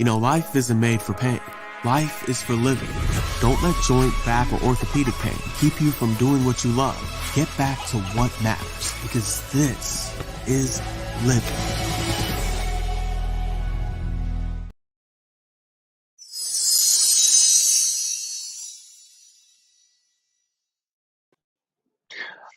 Life isn't made for pain. Life is for living. Don't let joint, back, or orthopedic pain keep you from doing what you love. Get back to what matters, because this is living.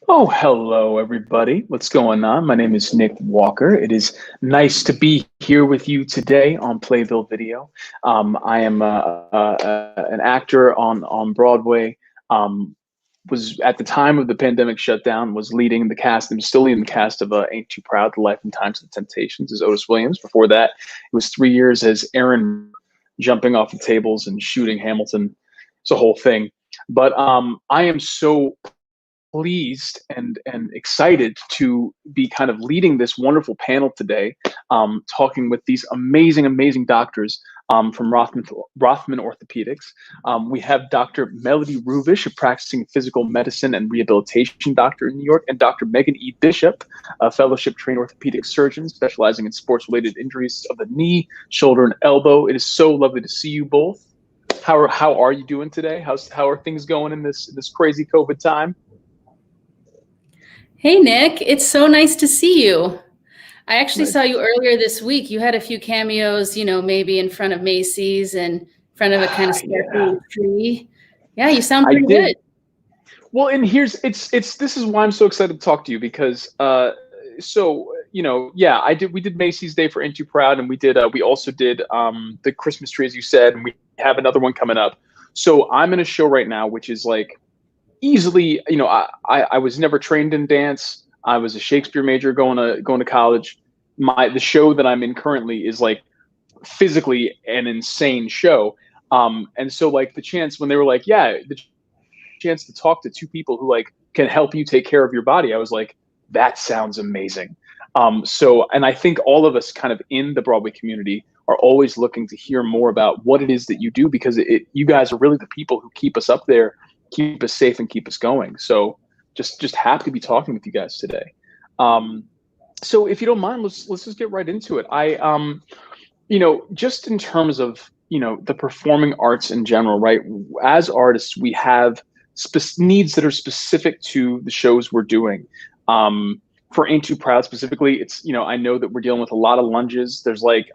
Oh, hello, everybody. What's going on? My name is Nick Walker. It is nice to be here with you today on Playville Video. I am an actor on Broadway. Was at the time of the pandemic shutdown, was leading the cast. I'm still leading the cast of Ain't Too Proud: The Life and Times of the Temptations as Otis Williams. Before that, it was 3 years as Aaron, jumping off the tables and shooting Hamilton. It's a whole thing. But I am so pleased and excited to be kind of leading this wonderful panel today, talking with these amazing doctors from Rothman Orthopaedics. We have Dr. Melody Ruvish, a practicing physical medicine and rehabilitation doctor in New York, and Dr. Megan E. Bishop, a fellowship-trained orthopedic surgeon specializing in sports-related injuries of the knee, shoulder, and elbow. It is so lovely to see you both. How are you doing today? How are things going in this crazy COVID time? Hey, Nick, it's so nice to see you. I actually saw you earlier this week. You had a few cameos, maybe in front of Macy's and in front of a kind of sparkly tree. Yeah, you sound pretty good. Well, and this is why I'm so excited to talk to you, because we did Macy's Day for Ain't Too Proud, and we also did the Christmas tree, as you said, and we have another one coming up. So I'm in a show right now, which is like easily, I was never trained in dance. I was a Shakespeare major going to college. The show that I'm in currently is like physically an insane show. And so like the chance when they were like, the chance to talk to two people who like can help you take care of your body, I was like, that sounds amazing. And I think all of us kind of in the Broadway community are always looking to hear more about what it is that you do, because you guys are really the people who keep us up there, keep us safe, and keep us going. So just happy to be talking with you guys today. So if you don't mind, let's just get right into it. Just in terms of, the performing arts in general, right? As artists, we have needs that are specific to the shows we're doing. For Ain't Too Proud specifically, it's, I know that we're dealing with a lot of lunges. There's like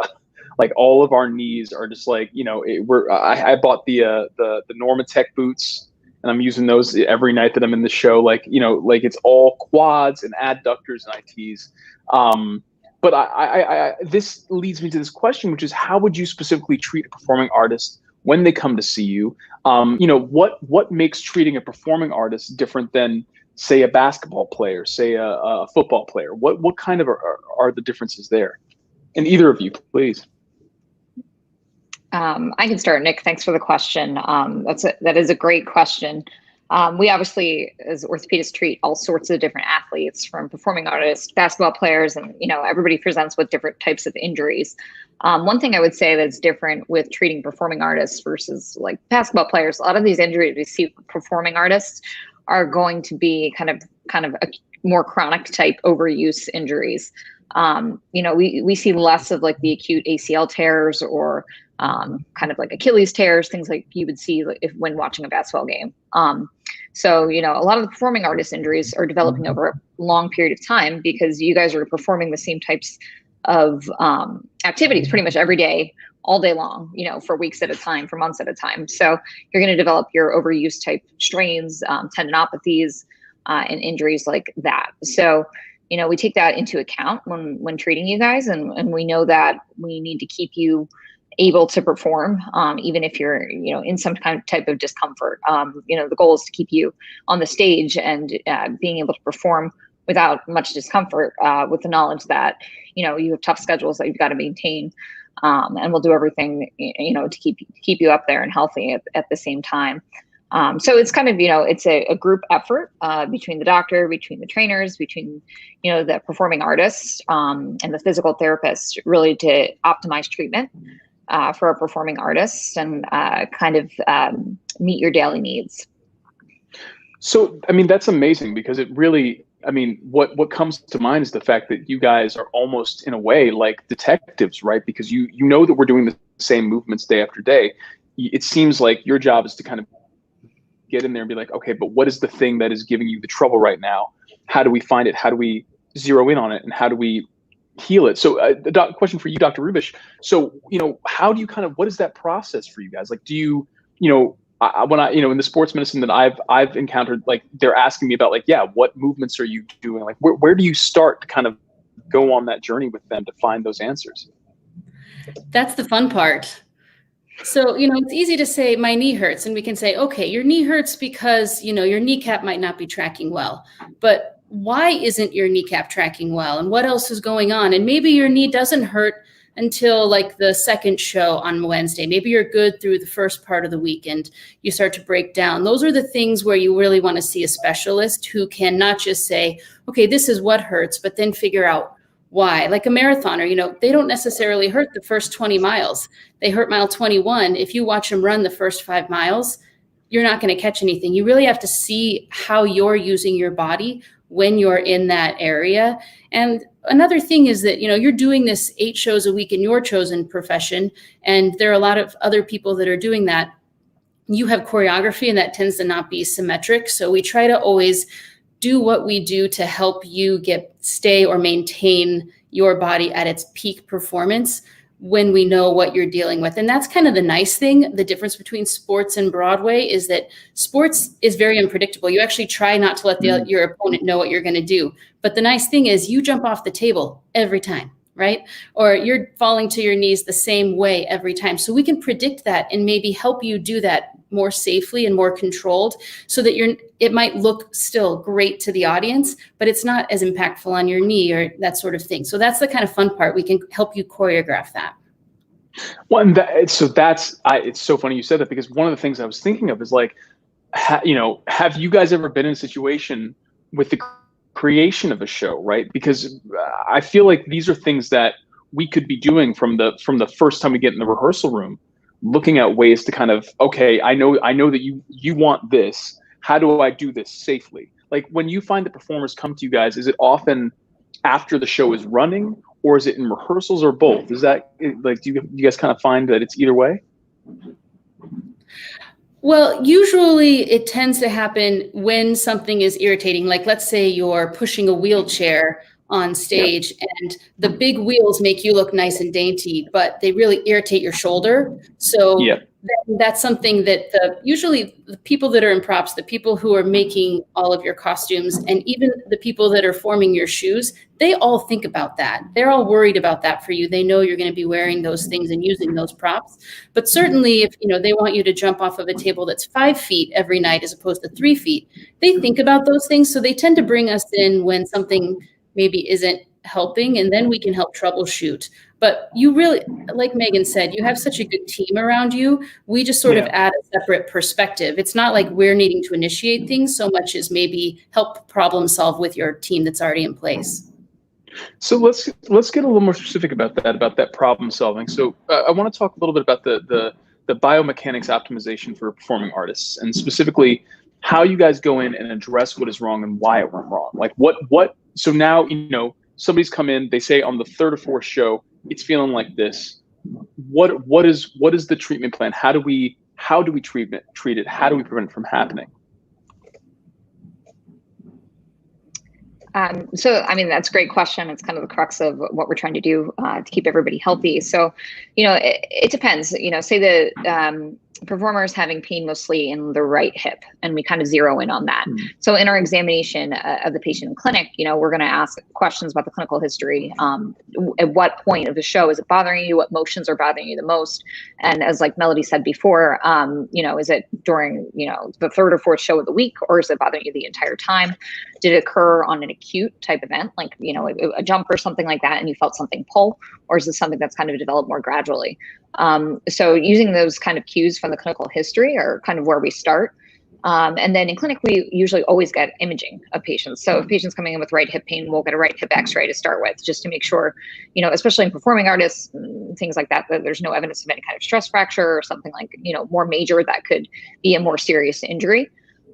all of our knees are just like, I bought the Normatec boots, and I'm using those every night that I'm in the show. Like it's all quads and adductors and ITs. But this leads me to this question, which is, how would you specifically treat a performing artist when they come to see you? What makes treating a performing artist different than, say, a basketball player, say a football player? What kind of are the differences there? And either of you, please. I can start, Nick. Thanks for the question. That is a great question. We obviously, as orthopedists, treat all sorts of different athletes, from performing artists, basketball players, and everybody presents with different types of injuries. One thing I would say that's different with treating performing artists versus like basketball players, a lot of these injuries we see with performing artists are going to be kind of a more chronic type overuse injuries. We see less of like the acute ACL tears or kind of like Achilles tears, things like you would see when watching a basketball game. So a lot of the performing artist injuries are developing over a long period of time, because you guys are performing the same types of activities pretty much every day, all day long, for weeks at a time, for months at a time. So you're going to develop your overuse type strains, tendinopathies, and injuries like that. So we take that into account when treating you guys, and we know that we need to keep you able to perform, even if you're, in some kind of type of discomfort. The goal is to keep you on the stage and being able to perform without much discomfort, with the knowledge that, you have tough schedules that you've got to maintain. And we'll do everything, to keep you up there and healthy at the same time. So it's kind of, it's a group effort between the doctor, between the trainers, between, the performing artists, and the physical therapist, really to optimize treatment for a performing artist and meet your daily needs. So, that's amazing, because it really, what comes to mind is the fact that you guys are almost in a way like detectives, right? Because you know that we're doing the same movements day after day. It seems like your job is to kind of get in there and be like, okay, but what is the thing that is giving you the trouble right now? How do we find it? How do we zero in on it? And how do we heal it? So question for you, Dr. Rubish. So, how do you what is that process for you guys? Like, do you, when I, in the sports medicine that I've encountered, like they're asking me about what movements are you doing? Like, where do you start to kind of go on that journey with them to find those answers? That's the fun part. So, it's easy to say my knee hurts, and we can say, okay, your knee hurts because, your kneecap might not be tracking well, but why isn't your kneecap tracking well? And what else is going on? And maybe your knee doesn't hurt until like the second show on Wednesday. Maybe you're good through the first part of the week and you start to break down. Those are the things where you really want to see a specialist who can not just say, okay, this is what hurts, but then figure out why. Like a marathoner, they don't necessarily hurt the first 20 miles. They hurt mile 21. If you watch them run the first 5 miles, you're not going to catch anything. You really have to see how you're using your body when you're in that area. And another thing is that, you're doing this 8 shows a week in your chosen profession, and there are a lot of other people that are doing that. You have choreography, and that tends to not be symmetric. So we try to always do what we do to help you stay or maintain your body at its peak performance when we know what you're dealing with. And that's kind of the nice thing. The difference between sports and Broadway is that sports is very unpredictable. You actually try not to let your opponent know what you're going to do. But the nice thing is you jump off the table every time, right? Or you're falling to your knees the same way every time. So we can predict that and maybe help you do that more safely and more controlled, so that it might look still great to the audience, but it's not as impactful on your knee or that sort of thing. So that's the kind of fun part. We can help you choreograph that. Well, and it's so funny you said that, because one of the things I was thinking of is like, have you guys ever been in a situation with the creation of a show, right? Because I feel like these are things that we could be doing from the first time we get in the rehearsal room, looking at ways to kind of, okay, I know that you want this. How do I do this safely? Like, when you find the performers come to you guys, is it often after the show is running, or is it in rehearsals, or both? Is that like, do you guys kind of find that it's either way? Well, usually it tends to happen when something is irritating. Like, let's say you're pushing a wheelchair on stage, and the big wheels make you look nice and dainty, but they really irritate your shoulder. So that's something that usually the people that are in props, the people who are making all of your costumes, and even the people that are forming your shoes, they all think about that. They're all worried about that for you. They know you're going to be wearing those things and using those props. But certainly if they want you to jump off of a table that's 5 feet every night as opposed to 3 feet, they think about those things. So they tend to bring us in when something maybe isn't helping, and then we can help troubleshoot. But you really, like Megan said, you have such a good team around you. We just sort of add a separate perspective. It's not like we're needing to initiate things so much as maybe help problem solve with your team that's already in place. So let's get a little more specific about that problem solving. So I want to talk a little bit about the biomechanics optimization for performing artists, and specifically how you guys go in and address what is wrong and why it went wrong. Like what so now, somebody's come in, they say on the 3rd or 4th show, it's feeling like this. What is the treatment plan? How do we treat it? How do we prevent it from happening? So, that's a great question. It's kind of the crux of what we're trying to do to keep everybody healthy. So, it depends. Say the performer is having pain mostly in the right hip, and we kind of zero in on that. So in our examination of the patient in clinic, we're going to ask questions about the clinical history. At what point of the show is it bothering you? What motions are bothering you the most? And as like Melody said before, is it during, the 3rd or 4th show of the week, or is it bothering you the entire time? Did it occur on an acute type event, like, a jump or something like that, and you felt something pull, or is this something that's kind of developed more gradually? So using those kind of cues from the clinical history are kind of where we start. And then in clinic, we usually always get imaging of patients. So if patients coming in with right hip pain, we'll get a right hip x-ray to start with, just to make sure, especially in performing artists, things like that there's no evidence of any kind of stress fracture or something like, more major that could be a more serious injury.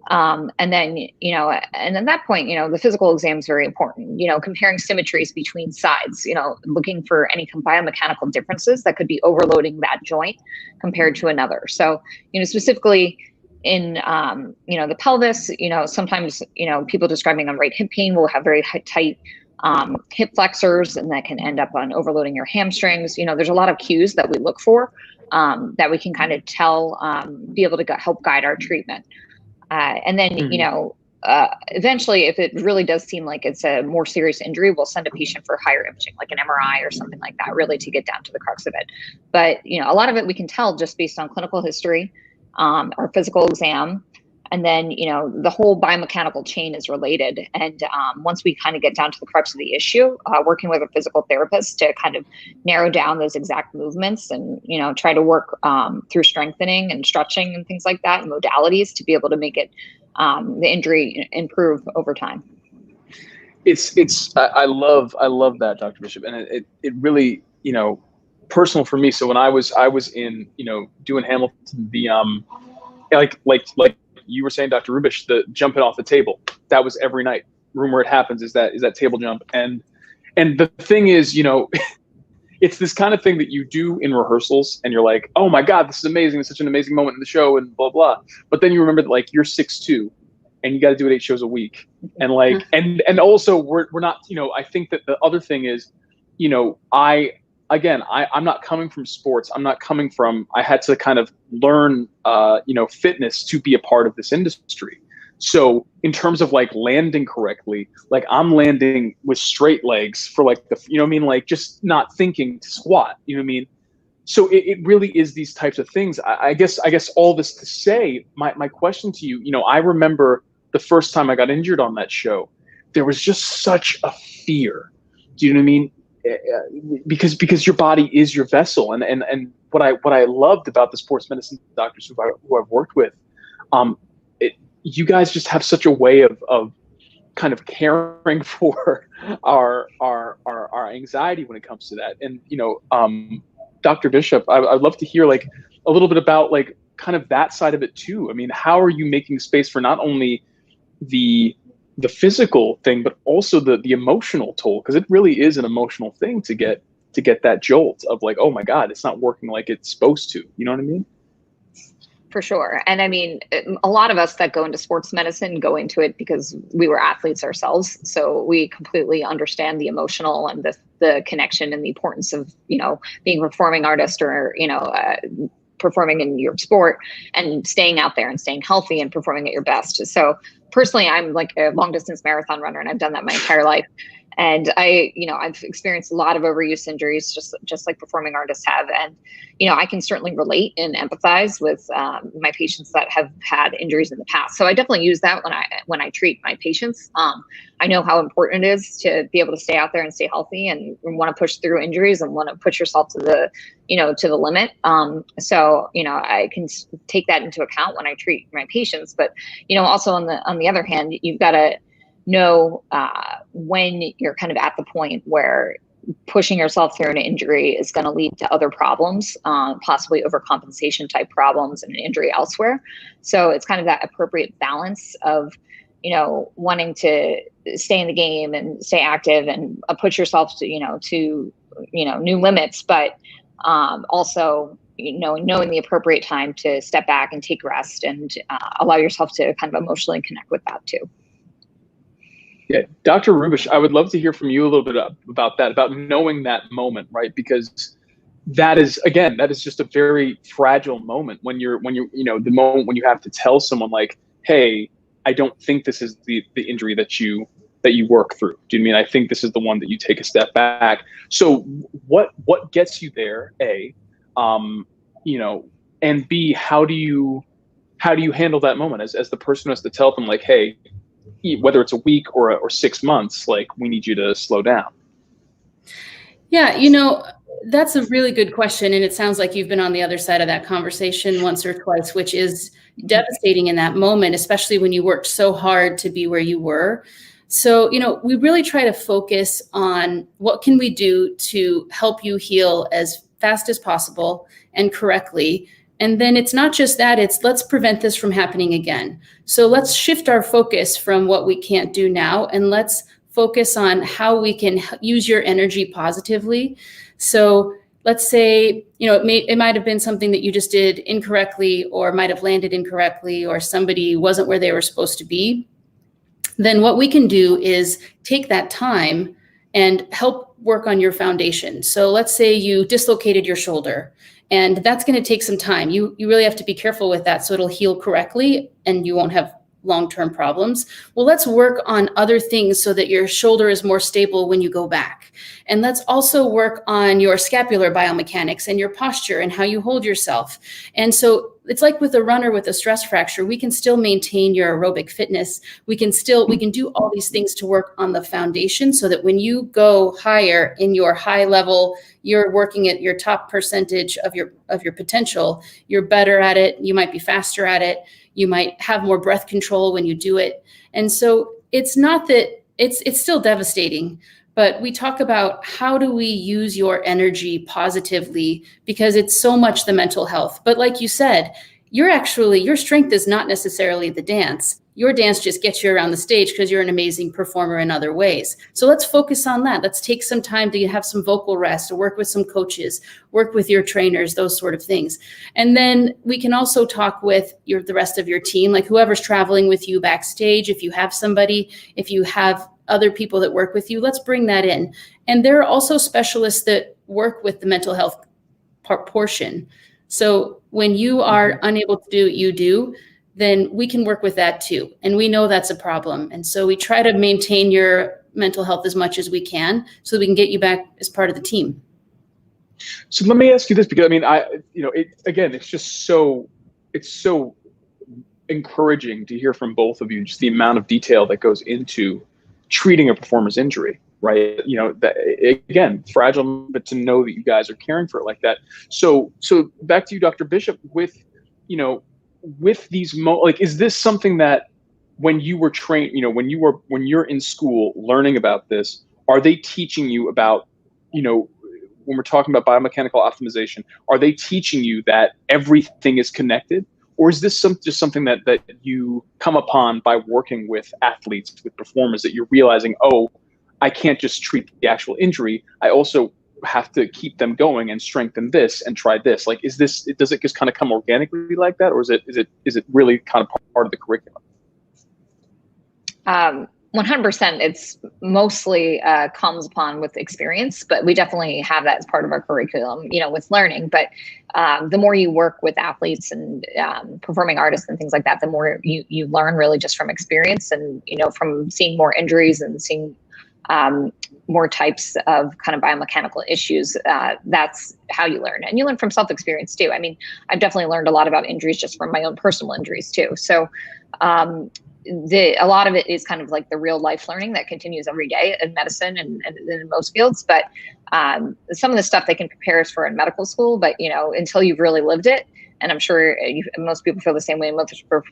And then, and at that point, the physical exam is very important, comparing symmetries between sides, looking for any biomechanical differences that could be overloading that joint compared to another. So, specifically in, the pelvis, sometimes, people describing on right hip pain will have very tight hip flexors, and that can end up on overloading your hamstrings. There's a lot of cues that we look for that we can kind of tell, be able to help guide our treatment. And then, eventually, if it really does seem like it's a more serious injury, we'll send a patient for higher imaging, like an MRI or something like that, really to get down to the crux of it. But, a lot of it we can tell just based on clinical history, or physical exam. And then, the whole biomechanical chain is related. And once we kind of get down to the crux of the issue, working with a physical therapist to kind of narrow down those exact movements and, try to work through strengthening and stretching and things like that, and modalities to be able to make it, the injury improve over time. I love that, Dr. Bishop. And it really, personal for me. So when I was in, doing Hamilton, the, like you were saying, Dr. Rubish, the jumping off the table, that was every night. Room where it happens is that table jump. And the thing is, it's this kind of thing that you do in rehearsals and you're like, oh my God, this is amazing. It's such an amazing moment in the show and blah, blah. But then you remember that like you're 6'2" and you got to do it 8 shows a week. And like, and also we're not, I think that the other thing is, I'm not coming from sports. I had to kind of learn, fitness to be a part of this industry. So in terms of like landing correctly, like I'm landing with straight legs for like like just not thinking to squat, So it really is these types of things. I guess all this to say, my question to you, I remember the first time I got injured on that show, there was just such a fear. Do you know what I mean? Because your body is your vessel, and what I loved about the sports medicine doctors who I've worked with, you guys just have such a way of kind of caring for our anxiety when it comes to that. And Dr. Bishop, I'd love to hear like a little bit about like kind of that side of it too. I mean, how are you making space for not only the physical thing, but also the emotional toll? Because it really is an emotional thing to get that jolt of like, oh my God, it's not working like it's supposed to. You know what I mean? For sure. And I mean, a lot of us that go into sports medicine go into it because we were athletes ourselves. So we completely understand the emotional and the connection and the importance of, being a performing artist or, performing in your sport and staying out there and staying healthy and performing at your best. So personally, I'm like a long distance marathon runner, and I've done that my entire life. And I've experienced a lot of overuse injuries, just like performing artists have. And, I can certainly relate and empathize with my patients that have had injuries in the past. So I definitely use that when I treat my patients. I know how important it is to be able to stay out there and stay healthy and want to push through injuries and want to push yourself to the limit. So I can take that into account when I treat my patients. But, also on the other hand, you've got to know when you're kind of at the point where pushing yourself through an injury is going to lead to other problems, possibly overcompensation type problems and an injury elsewhere. So it's kind of that appropriate balance of, wanting to stay in the game and stay active and push yourself to new limits, but also, knowing the appropriate time to step back and take rest and allow yourself to kind of emotionally connect with that too. Yeah, Dr. Rubish, I would love to hear from you a little bit about that, about knowing that moment, right? Because that is just a very fragile moment when you're the moment when you have to tell someone like, hey, I don't think this is the injury that you work through. Do you mean I think this is the one that you take a step back? So what gets you there, A, and B, how do you handle that moment as the person who has to tell them like, hey, whether it's a week or 6 months, like we need you to slow down? Yeah, that's a really good question. And it sounds like you've been on the other side of that conversation once or twice, which is devastating in that moment, especially when you worked so hard to be where you were. So, we really try to focus on what can we do to help you heal as fast as possible and correctly And then it's not just that, it's let's prevent this from happening again. So let's shift our focus from what we can't do now, and let's focus on how we can use your energy positively. So let's say, it might have been something that you just did incorrectly, or might have landed incorrectly, or somebody wasn't where they were supposed to be. Then what we can do is take that time and help work on your foundation. So let's say you dislocated your shoulder, and that's going to take some time. You really have to be careful with that so it'll heal correctly and you won't have long-term problems. Well, let's work on other things so that your shoulder is more stable when you go back. And let's also work on your scapular biomechanics and your posture and how you hold yourself. And so it's like with a runner with a stress fracture, we can still maintain your aerobic fitness. We can do all these things to work on the foundation so that when you go higher in your high level, you're working at your top percentage of your potential. You're better at it. You might be faster at it. You might have more breath control when you do it. And so it's not that it's still devastating, but we talk about how do we use your energy positively, because it's so much the mental health. But like you said, your strength is not necessarily the dance. Your dance just gets you around the stage because you're an amazing performer in other ways. So let's focus on that. Let's take some time to have some vocal rest, or work with some coaches, work with your trainers, those sort of things. And then we can also talk with the rest of your team, like whoever's traveling with you backstage. If you have somebody, if you have other people that work with you, let's bring that in. And there are also specialists that work with the mental health portion. So when you are unable to do what you do, then we can work with that too. And we know that's a problem. And so we try to maintain your mental health as much as we can so we can get you back as part of the team. So let me ask you this, because it's so encouraging to hear from both of you, just the amount of detail that goes into treating a performer's injury, right? Again, fragile, but to know that you guys are caring for it like that. So back to you, Dr. Bishop, with these is this something that when you were trained, when you're in school learning about this, are they teaching you about, when we're talking about biomechanical optimization, are they teaching you that everything is connected? Or is this just something that you come upon by working with athletes, with performers, that you're realizing, oh, I can't just treat the actual injury, I also have to keep them going and strengthen this and try this? Does it just kind of come organically like that, or is it really kind of part of the curriculum? 100%. It's mostly comes upon with experience, but we definitely have that as part of our curriculum, with learning. But the more you work with athletes and performing artists and things like that, the more you learn really just from experience, and from seeing more injuries and seeing more types of kind of biomechanical issues. That's how you learn. And you learn from self-experience too. I mean, I've definitely learned a lot about injuries just from my own personal injuries too. So a lot of it is kind of like the real life learning that continues every day in medicine and in most fields. But some of the stuff they can prepare us for in medical school, but until you've really lived it, and I'm sure most people feel the same way in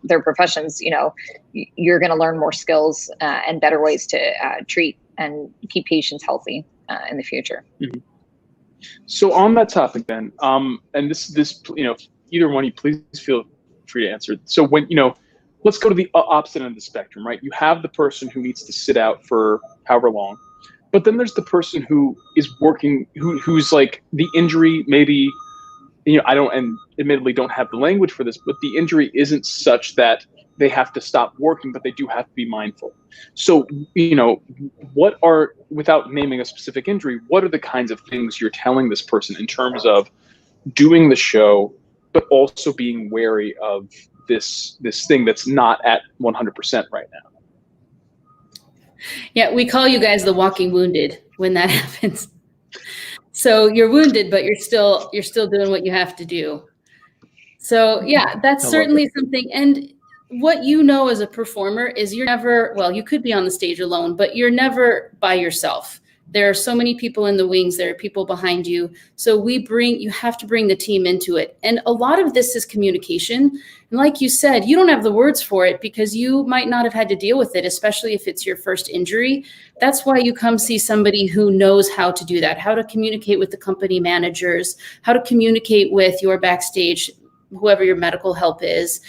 their professions, you're going to learn more skills and better ways to treat and keep patients healthy in the future. Mm-hmm. So on that topic then, and this either one of you, please feel free to answer. So when, let's go to the opposite end of the spectrum, right? You have the person who needs to sit out for however long, but then there's the person who is working, who's like the injury, maybe, I admittedly don't have the language for this, but the injury isn't such that they have to stop working, but they do have to be mindful. So, without naming a specific injury, what are the kinds of things you're telling this person in terms of doing the show, but also being wary of this thing that's not at 100% right now? Yeah, we call you guys the walking wounded when that happens. So you're wounded, but you're still doing what you have to do. So yeah, that's certainly something. And what as a performer is you're never, well, you could be on the stage alone, but you're never by yourself. There are so many people in the wings. There are people behind you. So you have to bring the team into it. And a lot of this is communication. And like you said, you don't have the words for it because you might not have had to deal with it, especially if it's your first injury. That's why you come see somebody who knows how to do that, how to communicate with the company managers, how to communicate with your backstage whoever your medical help is,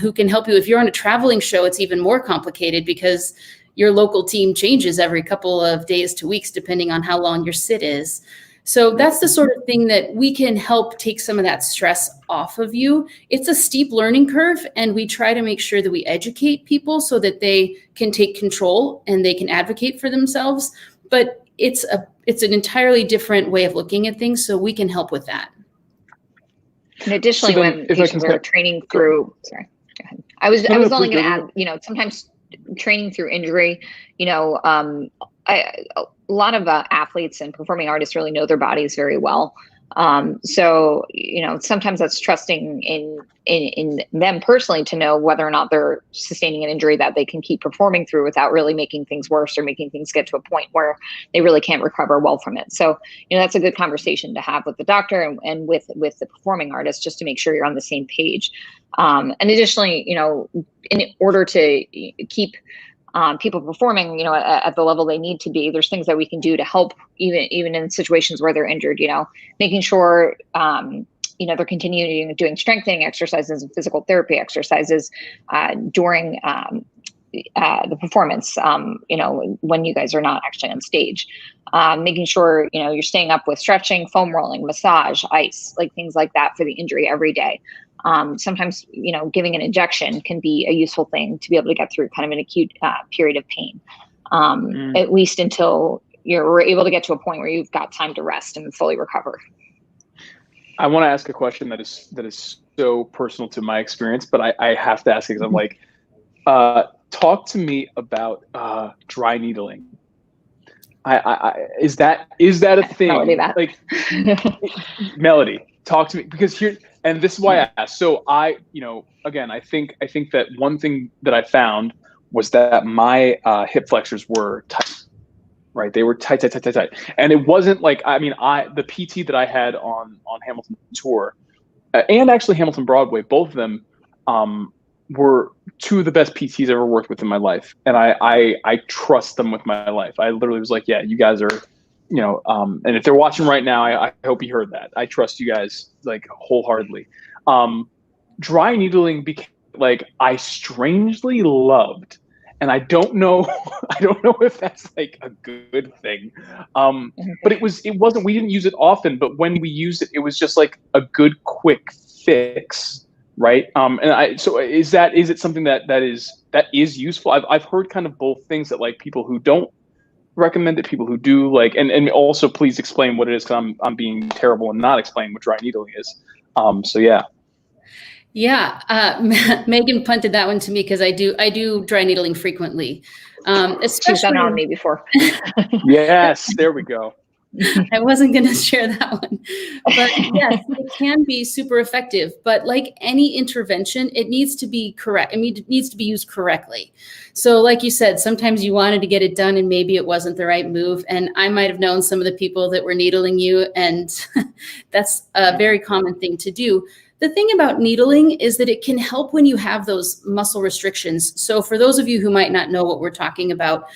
who can help you. If you're on a traveling show, it's even more complicated because your local team changes every couple of days to weeks, depending on how long your sit is. So that's the sort of thing that we can help take some of that stress off of you. It's a steep learning curve, and we try to make sure that we educate people so that they can take control and they can advocate for themselves. But it's an entirely different way of looking at things, so we can help with that. And additionally, So when if I patients can are training through, sorry, go ahead. I was only going to add, sometimes training through injury, a lot of athletes and performing artists really know their bodies very well. So sometimes that's trusting in them personally to know whether or not they're sustaining an injury that they can keep performing through without really making things worse or making things get to a point where they really can't recover well from it. So, that's a good conversation to have with the doctor and with the performing artist, just to make sure you're on the same page. And additionally, in order to keep people performing, at the level they need to be, there's things that we can do to help even in situations where they're injured, making sure, they're continuing doing strengthening exercises and physical therapy exercises during the performance, when you guys are not actually on stage, making sure, you're staying up with stretching, foam rolling, massage, ice, like things like that for the injury every day. Sometimes, giving an injection can be a useful thing to be able to get through kind of an acute period of pain, at least until you're able to get to a point where you've got time to rest and fully recover. I want to ask a question that is so personal to my experience, but I have to ask it because I'm like, talk to me about dry needling. Is that a thing? Like, Melody, talk to me, because here, and this is why I asked. So again, I think that one thing that I found was that my hip flexors were tight, right? They were tight. And it wasn't like, the PT that I had on Hamilton Tour and actually Hamilton Broadway, both of them were two of the best PTs I've ever worked with in my life. And I trust them with my life. I literally was like, yeah, you guys are, and if they're watching right now, I hope you heard that. I trust you guys like wholeheartedly. Dry needling became like, I strangely loved, and I don't know if that's like a good thing. But it wasn't, we didn't use it often, but when we used it, it was just like a good quick fix. Right. So is it something that is useful? I've heard kind of both things, that like people who don't recommend it, people who do, like, and also please explain what it is, because I'm being terrible and not explaining what dry needling is. So yeah. Yeah, Megan punted that one to me because I do dry needling frequently. She's done it on me before. Yes, there we go. I wasn't going to share that one, but yes, it can be super effective. But like any intervention, it needs to be correct. It needs to be used correctly. So like you said, sometimes you wanted to get it done and maybe it wasn't the right move. And I might have known some of the people that were needling you, and that's a very common thing to do. The thing about needling is that it can help when you have those muscle restrictions. So for those of you who might not know what we're talking about,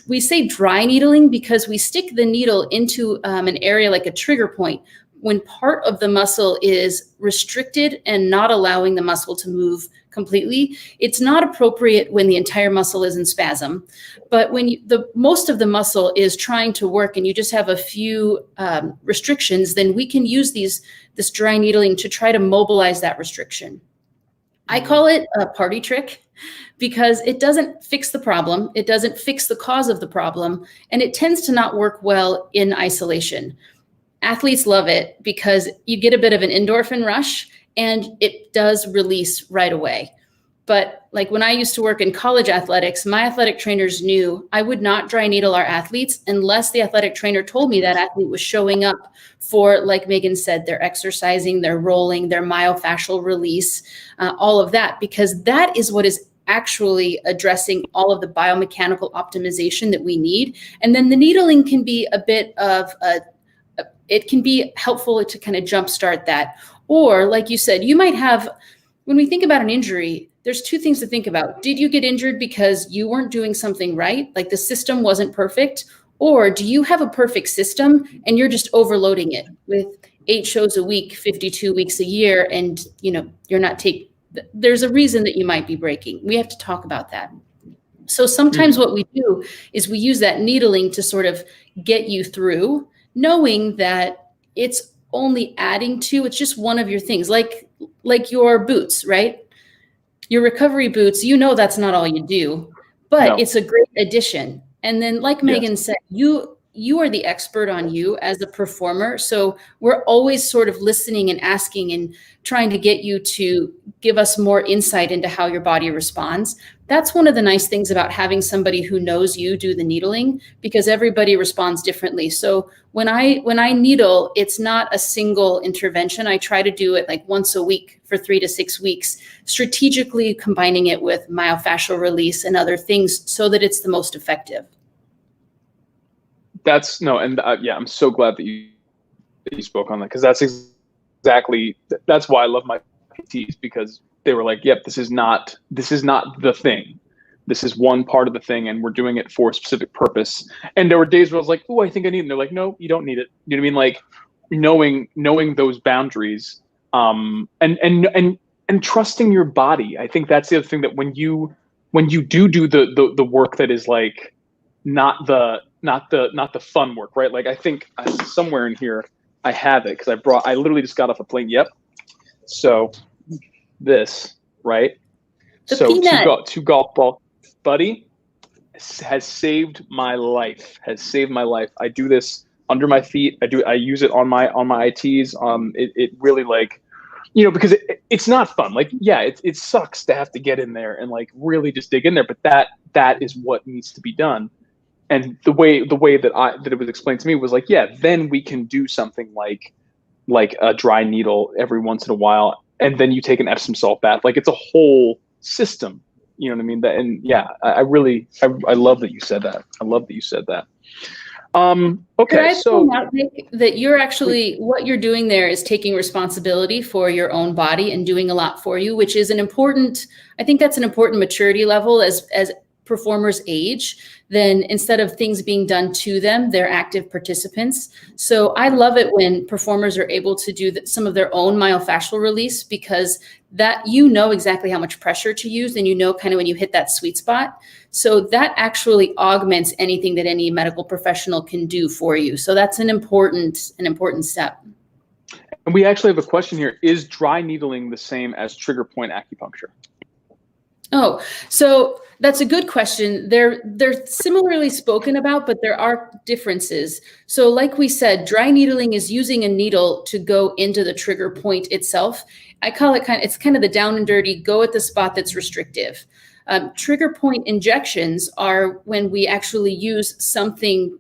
we say dry needling because we stick the needle into an area like a trigger point when part of the muscle is restricted and not allowing the muscle to move completely. It's not appropriate when the entire muscle is in spasm, but when most of the muscle is trying to work and you just have a few restrictions, then we can use this dry needling to try to mobilize that restriction. I call it a party trick because it doesn't fix the problem. It doesn't fix the cause of the problem. And it tends to not work well in isolation. Athletes love it because you get a bit of an endorphin rush and it does release right away. But like when I used to work in college athletics, my athletic trainers knew I would not dry needle our athletes unless the athletic trainer told me that athlete was showing up for, like Megan said, their exercising, their rolling, their myofascial release, all of that, because that is what is actually addressing all of the biomechanical optimization that we need. And then the needling can be a bit of it can be helpful to kind of jumpstart that. Or like you said, you might have, when we think about an injury, there's two things to think about. Did you get injured because you weren't doing something right? Like the system wasn't perfect? Or do you have a perfect system and you're just overloading it with 8 shows a week, 52 weeks a year, and you're not there's a reason that you might be breaking. We have to talk about that. So sometimes what we do is we use that needling to sort of get you through, knowing that it's only adding to, it's just one of your things, like your boots, right? Your recovery boots, that's not all you do, but it's a great addition. And then like Megan said, you are the expert on you as a performer. So we're always sort of listening and asking and trying to get you to give us more insight into how your body responds. That's one of the nice things about having somebody who knows you do the needling, because everybody responds differently. So when I needle, it's not a single intervention. I try to do it like once a week for 3 to 6 weeks, strategically combining it with myofascial release and other things so that it's the most effective. I'm so glad that you spoke on that, because that's why I love my PTs, because they were like, yep, this is not the thing. This is one part of the thing, and we're doing it for a specific purpose. And there were days where I was like, oh, I think I need it. And they're like, no, you don't need it. You know what I mean? Like knowing those boundaries, and trusting your body. I think that's the other thing, that when you do the work that is like not the fun work, right? Like I think somewhere in here I have it, because I literally just got off a plane. Yep. So this, right? Two golf ball, buddy, has saved my life. I do this under my feet. I use it on my ITs. It really, like, because it's not fun. Like, yeah, it sucks to have to get in there and like really just dig in there, but that is what needs to be done. And the way that it was explained to me was like, yeah, then we can do something like a dry needle every once in a while, and then you take an Epsom salt bath. Like, it's a whole system. You know what I mean? I love that you said that. Okay, could I point out, Nick, that you're actually, what you're doing there is taking responsibility for your own body and doing a lot for you, which is I think that's an important maturity level as performers age. Then instead of things being done to them, they're active participants. So I love it when performers are able to do some of their own myofascial release, because that exactly how much pressure to use, and kind of when you hit that sweet spot. So that actually augments anything that any medical professional can do for you. So that's an important step. And we actually have a question here. Is dry needling the same as trigger point acupuncture? Oh, so that's a good question. They're similarly spoken about, but there are differences. So like we said, dry needling is using a needle to go into the trigger point itself. I call it it's kind of the down and dirty, go at the spot that's restrictive. Trigger point injections are when we actually use something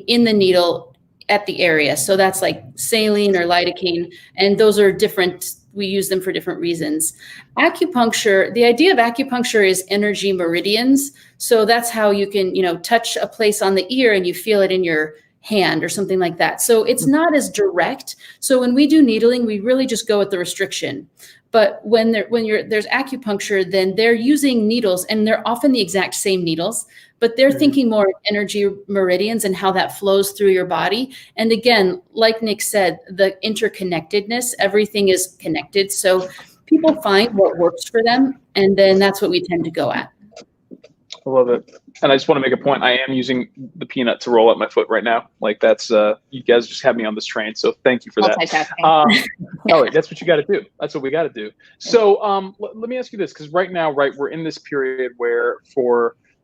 in the needle at the area. So that's like saline or lidocaine, and those are different. We use them for different reasons. Acupuncture, the idea of acupuncture is energy meridians. So that's how you can, touch a place on the ear and you feel it in your hand or something like that. So it's not as direct. So when we do needling, we really just go at the restriction. But when there's acupuncture, then they're using needles, and they're often the exact same needles, but they're thinking more of energy meridians and how that flows through your body. And again, like Nick said, the interconnectedness, everything is connected. So people find what works for them, and then that's what we tend to go at. I love it. And I just want to make a point. I am using the peanut to roll up my foot right now. Like, that's, you guys just have me on this train. So thank you for that. That's what you got to do. That's what we got to do. So let me ask you this, because right now, we're in this period where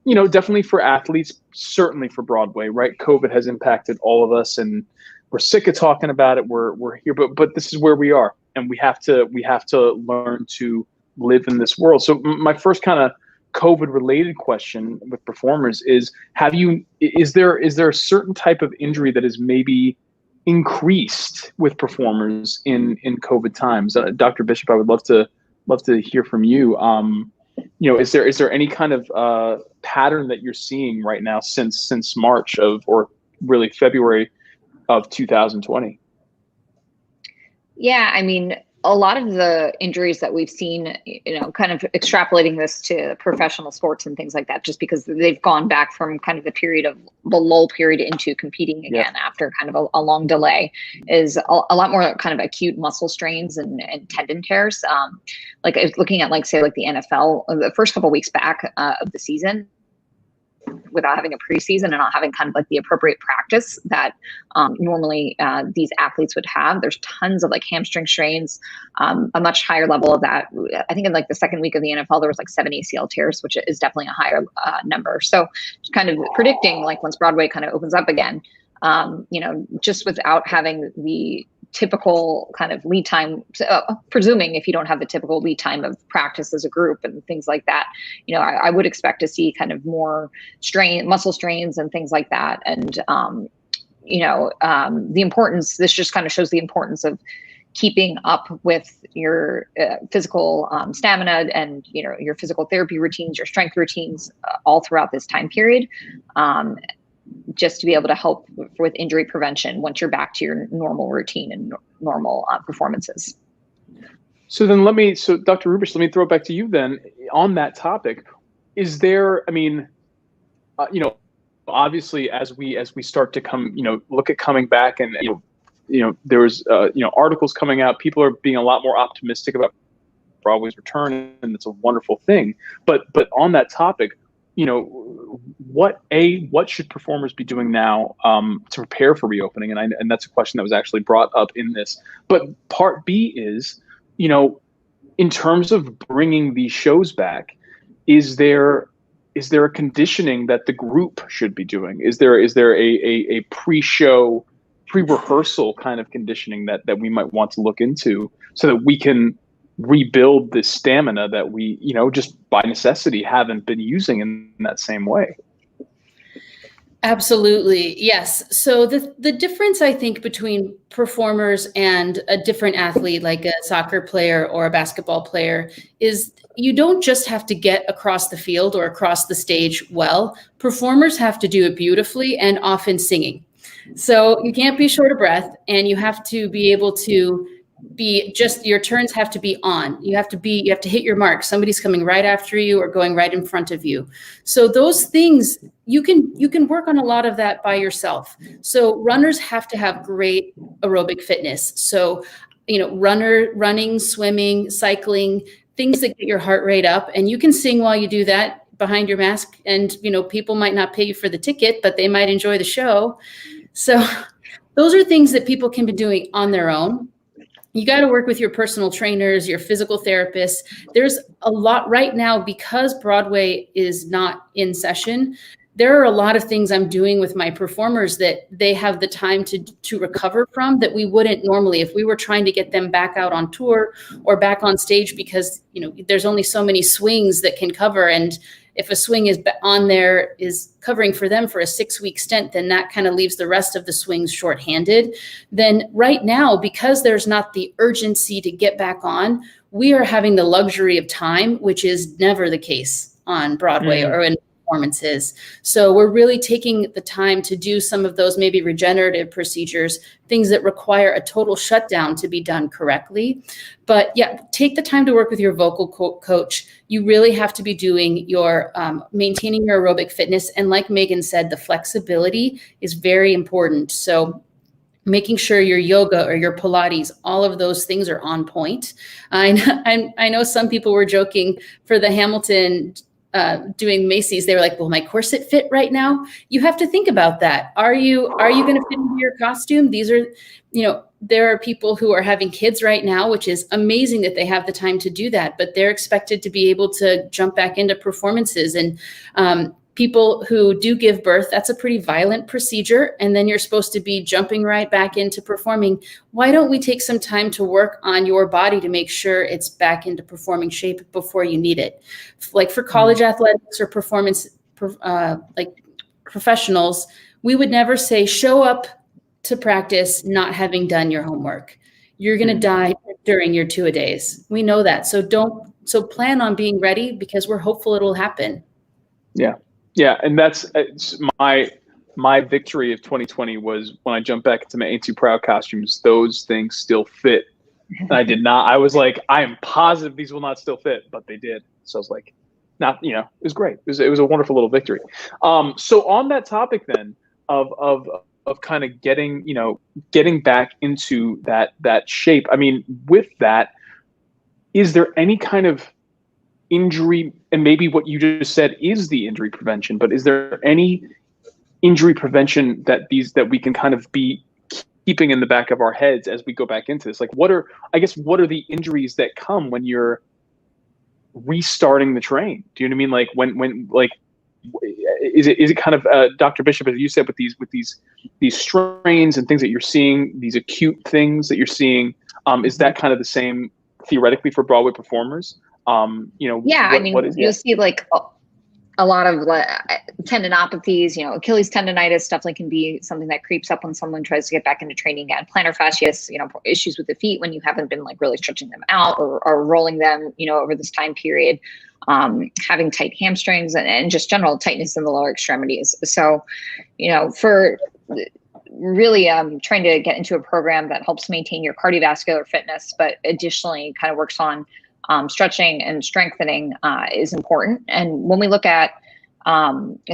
definitely for athletes, certainly for Broadway, right? COVID has impacted all of us, and we're sick of talking about it. We're here, but this is where we are, and we have to learn to live in this world. So my first kind of COVID related question with performers is, is there a certain type of injury that is maybe increased with performers in COVID times? Dr. Bishop, I would love to hear from you. Is there any kind of pattern that you're seeing right now since March or really February of 2020? Yeah, I mean, a lot of the injuries that we've seen, kind of extrapolating this to professional sports and things like that, just because they've gone back from kind of the period of the lull period into competing again after kind of a long delay, is a lot more kind of acute muscle strains and tendon tears. Like looking at say the NFL, the first couple of weeks back of the season, without having a preseason and not having kind of the appropriate practice that normally these athletes would have. There's tons of hamstring strains, a much higher level of that. I think in the second week of the NFL, there was 7 ACL tears, which is definitely a higher number. So kind of predicting once Broadway kind of opens up again, just without having the typical kind of lead time, presuming if you don't have the typical lead time of practice as a group and things like that, I would expect to see kind of more muscle strains and things like that. And, the importance, this just kind of shows the importance of keeping up with your physical stamina and, your physical therapy routines, your strength routines all throughout this time period. Just to be able to help with injury prevention once you're back to your normal routine and normal performances. So then Dr. Rubish, let me throw it back to you then on that topic. Is there, obviously as we start to come, look at coming back and, there was, articles coming out, people are being a lot more optimistic about Broadway's return, and it's a wonderful thing. But on that topic, what should performers be doing now to prepare for reopening? And that's a question that was actually brought up in this. But part B is, in terms of bringing these shows back, is there a conditioning that the group should be doing? Is there a pre-show, pre-rehearsal kind of conditioning that we might want to look into so that we can rebuild the stamina that we, just by necessity haven't been using in that same way? Absolutely. Yes. So the difference, I think, between performers and a different athlete, like a soccer player or a basketball player, is you don't just have to get across the field or across the stage well. Performers have to do it beautifully and often singing. So you can't be short of breath, and you have to be able to your turns have to be on. You have to hit your mark. Somebody's coming right after you or going right in front of you. So those things, you can work on a lot of that by yourself. So runners have to have great aerobic fitness. So, running, swimming, cycling, things that get your heart rate up, and you can sing while you do that behind your mask. And, people might not pay you for the ticket, but they might enjoy the show. So those are things that people can be doing on their own. You got to work with your personal trainers, your physical therapists. There's a lot right now, because Broadway is not in session. There are a lot of things I'm doing with my performers that they have the time to recover from that we wouldn't normally if we were trying to get them back out on tour or back on stage, because there's only so many swings that can cover. And if a swing is covering for them for a 6-week stint, then that kind of leaves the rest of the swings shorthanded. Then right now, because there's not the urgency to get back on, we are having the luxury of time, which is never the case on Broadway or in performances. So we're really taking the time to do some of those maybe regenerative procedures, things that require a total shutdown to be done correctly. But yeah, take the time to work with your vocal coach. You really have to be doing your maintaining your aerobic fitness. And like Megan said, the flexibility is very important. So making sure your yoga or your Pilates, all of those things are on point. I know some people were joking for the Hamilton doing Macy's. They were like, "Will my corset fit right now?" You have to think about that. Are you going to fit into your costume? These are, there are people who are having kids right now, which is amazing that they have the time to do that, but they're expected to be able to jump back into performances. And people who do give birth, that's a pretty violent procedure. And then you're supposed to be jumping right back into performing. Why don't we take some time to work on your body to make sure it's back into performing shape before you need it? Like for college athletics or performance, like professionals, we would never say, show up to practice not having done your homework. You're going to die during your 2-a-days. We know that. So plan on being ready, because we're hopeful it'll happen. Yeah. Yeah, and that's my victory of 2020 was when I jumped back into my Ain't Too Proud costumes. Those things still fit And I did not. I was like, I am positive these will not still fit, but they did. So I was like, not, it was great. It was a wonderful little victory. So on that topic then of kind of getting back into that shape. I mean, with that, is there any kind of injury, and maybe what you just said is the injury prevention, but is there any injury prevention that we can kind of be keeping in the back of our heads as we go back into this? Like, what are the injuries that come when you're restarting the train? Do you know what I mean? Like when is it kind of Dr. Bishop, as you said, with these strains and things that you're seeing, these acute things that you're seeing, is that kind of the same theoretically for Broadway performers? You'll see like a lot of tendinopathies, Achilles tendonitis definitely can be something that creeps up when someone tries to get back into training again. Plantar fasciitis, issues with the feet when you haven't been like really stretching them out or rolling them, over this time period. Having tight hamstrings and just general tightness in the lower extremities. So, for really trying to get into a program that helps maintain your cardiovascular fitness, but additionally kind of works on stretching and strengthening is important. And when we look at,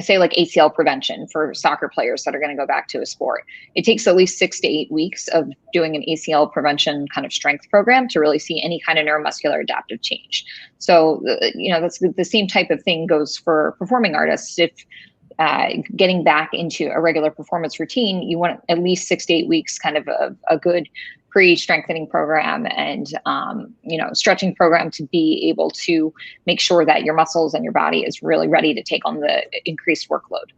say like ACL prevention for soccer players that are going to go back to a sport, it takes at least 6 to 8 weeks of doing an ACL prevention kind of strength program to really see any kind of neuromuscular adaptive change. So, that's the same type of thing goes for performing artists. If getting back into a regular performance routine, you want at least 6 to 8 weeks kind of a good pre-strengthening program and stretching program to be able to make sure that your muscles and your body is really ready to take on the increased workload.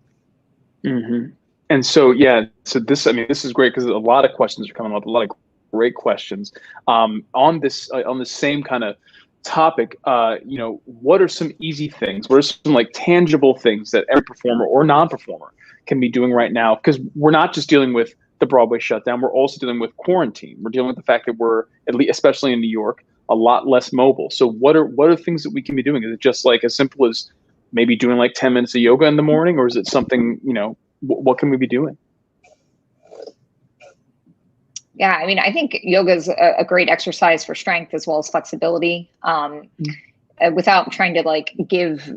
Mm-hmm. And so this is great because a lot of questions are coming up, a lot of great questions on this same kind of topic. What are some easy things? What are some like tangible things that every performer or non-performer can be doing right now? Because we're not just dealing with the Broadway shutdown, we're also dealing with quarantine. We're dealing with the fact that we're, at least especially in New York, a lot less mobile. So what are things that we can be doing? Is it just like as simple as maybe doing like 10 minutes of yoga in the morning, or is it something, what can we be doing? Yeah, I think yoga is a great exercise for strength as well as flexibility, without trying to like give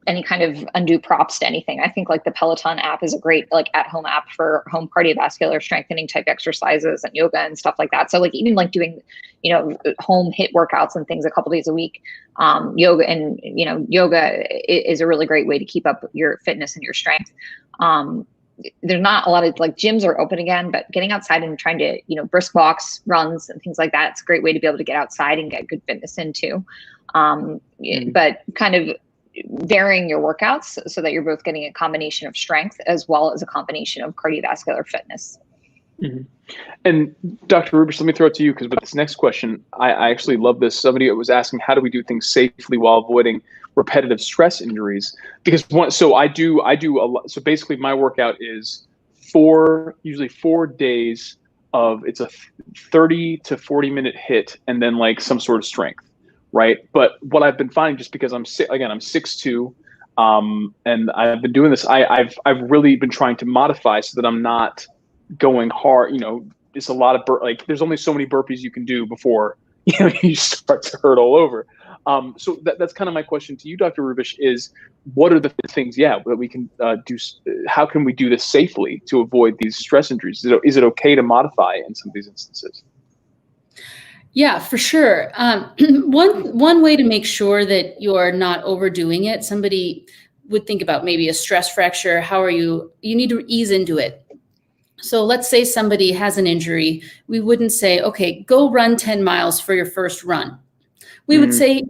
any kind of undue props to anything. I think like the Peloton app is a great like at-home app for home cardiovascular strengthening type exercises and yoga and stuff like that. So like even like doing, home HIIT workouts and things a couple days a week, yoga is a really great way to keep up your fitness and your strength. There's not a lot of like gyms are open again, but getting outside and trying to, brisk walks, runs and things like that, it's a great way to be able to get outside and get good fitness in too. But kind of varying your workouts so that you're both getting a combination of strength as well as a combination of cardiovascular fitness. Mm-hmm. And Dr. Rubish, let me throw it to you, because with this next question, I actually love this. Somebody was asking, how do we do things safely while avoiding repetitive stress injuries? Because I do a lot. So basically my workout is usually 4 days of, it's a 30 to 40 minute HIIT and then like some sort of strength. Right. But what I've been finding, just because I'm 6'2", and I've been doing this, I've really been trying to modify so that I'm not going hard. It's a lot of there's only so many burpees you can do before you start to hurt all over. So that's kind of my question to you, Dr. Rubish, is what are the things that we can do? How can we do this safely to avoid these stress injuries? Is it okay to modify in some of these instances? Yeah, for sure. One way to make sure that you're not overdoing it, somebody would think about maybe a stress fracture. You need to ease into it. So let's say somebody has an injury. We wouldn't say, okay, go run 10 miles for your first run. We would say,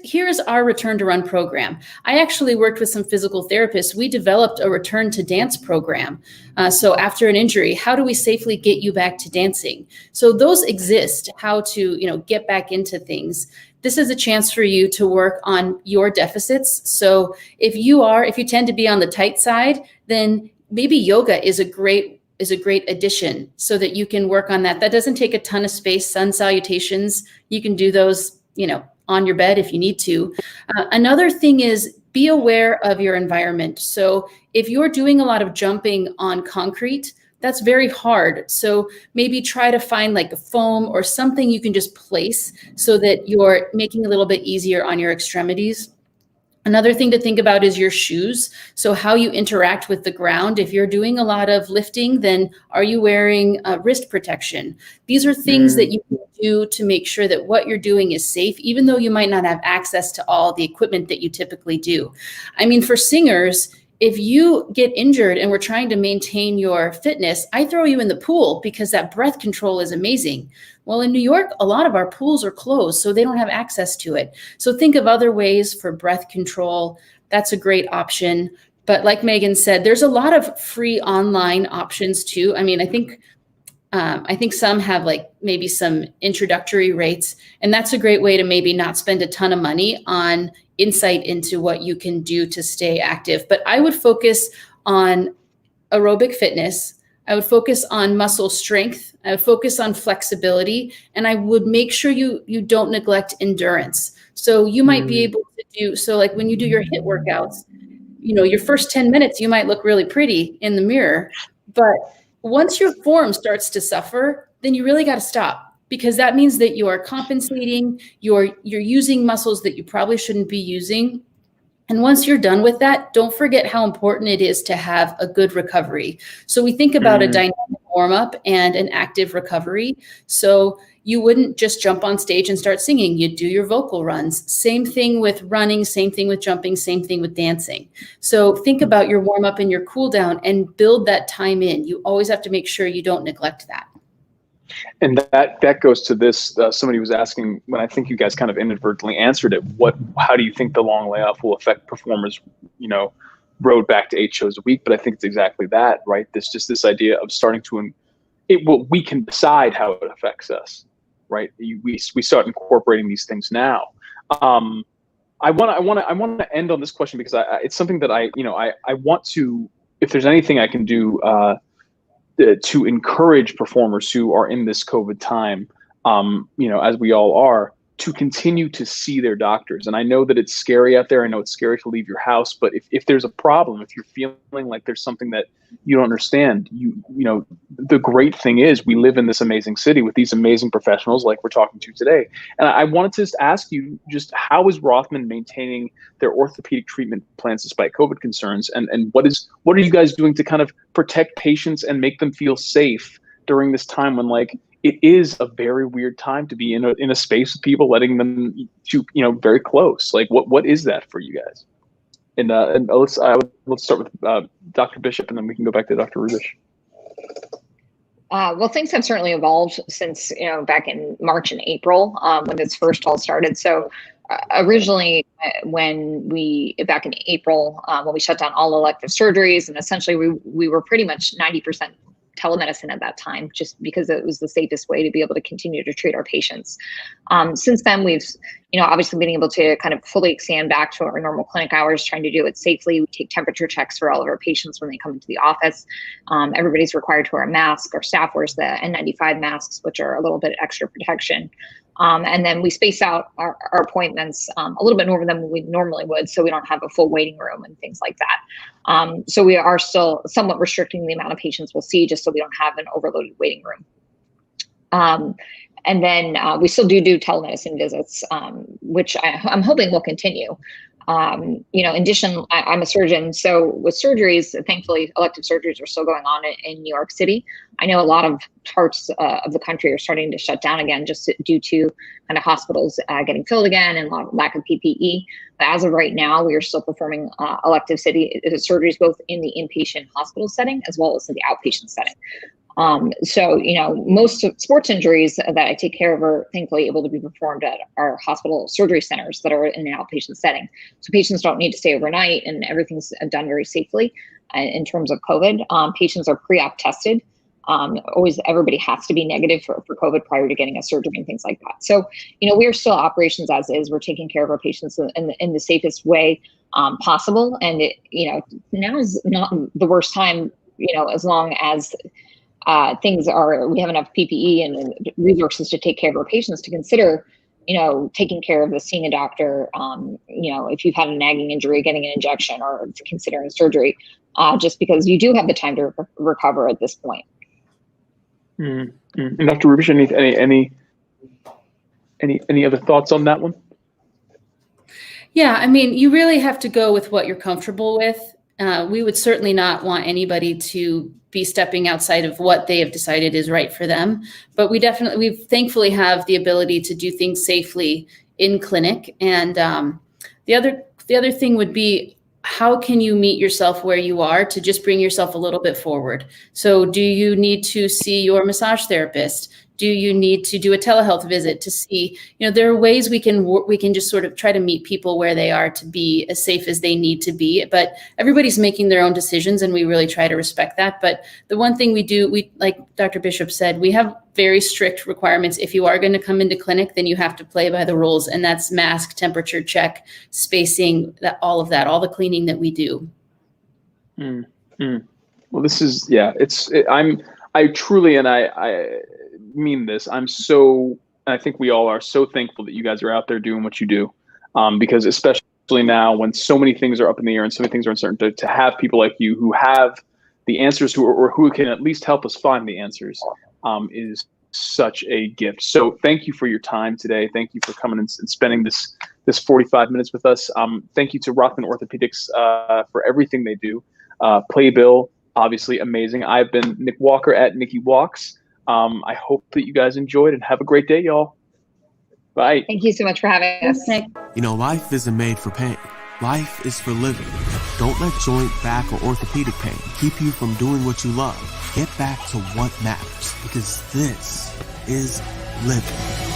here's our return to run program. I actually worked with some physical therapists. We developed a return to dance program. So after an injury, how do we safely get you back to dancing? So those exist, how to, get back into things. This is a chance for you to work on your deficits. So if you tend to be on the tight side, then maybe yoga is a great addition so that you can work on that. That doesn't take a ton of space. Sun salutations, you can do those on your bed if you need to. Another thing is be aware of your environment. So if you're doing a lot of jumping on concrete, that's very hard. So maybe try to find like a foam or something you can just place so that you're making it a little bit easier on your extremities. Another thing to think about is your shoes. So how you interact with the ground. If you're doing a lot of lifting, then are you wearing wrist protection? These are things that you can do to make sure that what you're doing is safe, even though you might not have access to all the equipment that you typically do. I mean, for singers, if you get injured and we're trying to maintain your fitness, I throw you in the pool because that breath control is amazing. Well, in New York, a lot of our pools are closed, so they don't have access to it. So think of other ways for breath control. That's a great option. But like Megan said, there's a lot of free online options too. I mean, I think some have like maybe some introductory rates, and that's a great way to maybe not spend a ton of money on insight into what you can do to stay active. But I would focus on aerobic fitness. I would focus on muscle strength. I would focus on flexibility, and I would make sure you don't neglect endurance. So you might be able to do, so like when you do your HIIT workouts, you know, your first 10 minutes, you might look really pretty in the mirror, but once your form starts to suffer, then you really got to stop, because that means that you are compensating, you're using muscles that you probably shouldn't be using. And once you're done with that, don't forget how important it is to have a good recovery. So we think about a dynamic warm-up and an active recovery. So you wouldn't just jump on stage and start singing. You'd do your vocal runs. Same thing with running, same thing with jumping, same thing with dancing. So think about your warm-up and your cool down and build that time in. You always have to make sure you don't neglect that. And that goes to this. Somebody was asking, when I think you guys kind of inadvertently answered it, how do you think the long layoff will affect performers, you know, road back to 8 shows a week? But I think it's exactly that, right? This idea of starting to, we can decide how it affects us, right? We start incorporating these things now. I want to end on this question because it's something that I want to, if there's anything I can do to encourage performers who are in this COVID time, as we all are, to continue to see their doctors. And I know that it's scary out there. I know it's scary to leave your house, but if there's a problem, if you're feeling like there's something that you don't understand, the great thing is we live in this amazing city with these amazing professionals like we're talking to today. And I wanted to just ask you, just how is Rothman maintaining their orthopedic treatment plans despite COVID concerns? And what are you guys doing to kind of protect patients and make them feel safe during this time when, like, it is a very weird time to be in a space with people, letting them to, very close. Like, what is that for you guys? And let's start with Dr. Bishop, and then we can go back to Dr. Rubish. Well, things have certainly evolved since, back in March and April, when this first all started. So originally, back in April, when we shut down all elective surgeries, and essentially we were pretty much 90% telemedicine at that time, just because it was the safest way to be able to continue to treat our patients. Since then, we've, obviously been able to kind of fully expand back to our normal clinic hours, trying to do it safely. We take temperature checks for all of our patients when they come into the office. Everybody's required to wear a mask. Our staff wears the N95 masks, which are a little bit extra protection. And then we space out our appointments a little bit more than we normally would, so we don't have a full waiting room and things like that. So we are still somewhat restricting the amount of patients we'll see, just so we don't have an overloaded waiting room. And then we still do telemedicine visits, which I'm hoping will continue. In addition, I'm a surgeon, so with surgeries, thankfully, elective surgeries are still going on in New York City. I know a lot of parts of the country are starting to shut down again, just due to kind of hospitals getting filled again and lack of PPE. But as of right now, we are still performing elective surgeries both in the inpatient hospital setting as well as in the outpatient setting. So, most sports injuries that I take care of are thankfully able to be performed at our hospital surgery centers that are in an outpatient setting. So patients don't need to stay overnight, and everything's done very safely in terms of COVID. Patients are pre-op tested. Everybody has to be negative for COVID prior to getting a surgery and things like that. So, we are still operations as is. We're taking care of our patients in the safest way possible. And now is not the worst time, as long as we have enough PPE and resources to take care of our patients, to consider, taking care of seeing a doctor, if you've had a nagging injury, getting an injection, or considering surgery. just because you do have the time to recover at this point. And Dr. Rubish, any other thoughts on that one? Yeah, I mean, you really have to go with what you're comfortable with. We would certainly not want anybody to be stepping outside of what they have decided is right for them. But we thankfully have the ability to do things safely in clinic. And the other thing would be, how can you meet yourself where you are to just bring yourself a little bit forward? So do you need to see your massage therapist? Do you need to do a telehealth visit to see, there are ways we can just sort of try to meet people where they are to be as safe as they need to be, but everybody's making their own decisions and we really try to respect that. But the one thing we do, like Dr. Bishop said, we have very strict requirements. If you are going to come into clinic, then you have to play by the rules, and that's mask, temperature check, spacing, all the cleaning that we do. Well, this is, I truly, and I mean this, I think we all are so thankful that you guys are out there doing what you do, because especially now when so many things are up in the air and so many things are uncertain, to have people like you who have the answers or who can at least help us find the answers is such a gift. So thank you for your time today. Thank you for coming and spending this 45 minutes with us. Thank you to Rothman Orthopaedics for everything they do. Playbill, obviously amazing. I've been Nick Walker at Nicky Walks. I hope that you guys enjoyed, and have a great day, y'all. Bye. Thank you so much for having us. Life isn't made for pain. Life is for living. Don't let joint, back, or orthopedic pain keep you from doing what you love. Get back to what matters, because this is living.